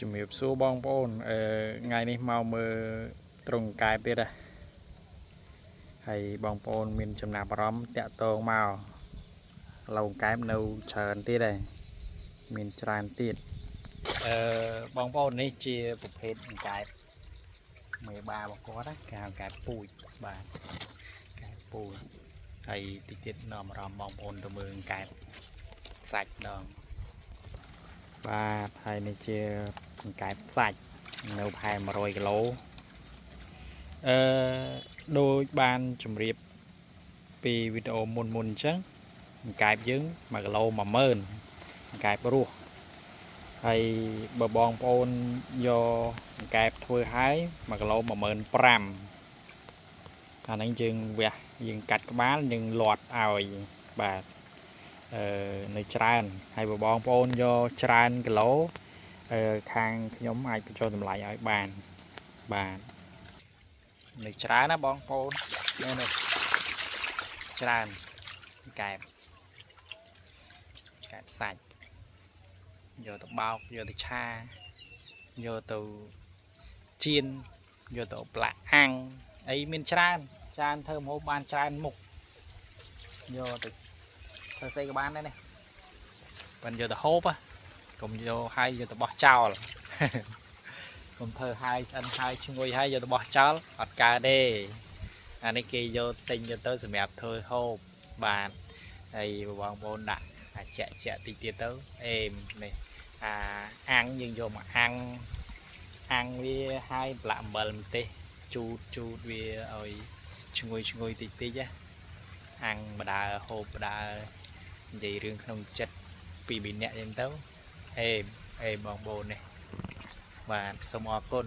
ជំរាបសួរបងប្អូនថ្ងៃនេះមកមើលត្រង់កែបទៀតហ៎ហើយបងប្អូនមានចំណាប់អារម្មណ៍តាក់ទងមកឡូវកែបនៅច្រើនទៀតហើយមានច្រើនទៀតបងប្អូននេះជាប្រភេទកែបមេបារបស់គាត់ណាគេហៅកែបពូជបាទកែបពូជហើយតិចទៀតនាំអារម្មណ៍បងប្អូនទៅមើលកែបសាច់ដងបាទហើយនេះជាកែបសាច់នៅប្រហែល100គីឡូដូចបានជម្រាបពីវីដេអូមុនអញ្ចឹងកែបយើង1គីឡូ10000កែបរស់ហើយបើបងប្អូនយកកែបធ្វើហើយ1គីឡូ15000អាហ្នឹងយើងកាត់ក្បាលយើងលាត់ឲ្យបាទនៅច្រើនហើយបើបងប្អូនយកច្រើនគីឡូខាងខ្ញុំអាចបញ្ចុះតម្លៃឲ្យបានបាទនៅច្រើនណាបងប្អូននេះច្រើនកែបសាច់យកទៅបោកយកទៅឆាយកទៅចៀនយកទៅផ្លាក់អាំងអីមានច្រើនធ្វើម្ហូបបានច្រើនមុខយកទៅធ្វើស្អីក៏បានដែរនេះបានយកទៅហូបកុំយកហើយយកទៅបោះចោលកុំធ្វើហើយឆ្អិនហើយឈ្ងុយហើយយកទៅបោះចោលអត់កើតទេអានេះគេយកទិញយកទៅសម្រាប់ធ្វើហូបបានហើយបងប្អូនដាក់ជាក់តិចទៀតទៅអេមនេះអាំងយើងយកមកអាំងវាហើយប្រឡាក់អំបិលម្ទេសជូតវាឲ្យឈ្ងុយតិចណាអាំងបដើហូបបដើនិយាយរឿងក្នុងចិត្តពី2នាក់អញ្ចឹងទៅអេមបងប្អូននេះបាទសូមអរគុណ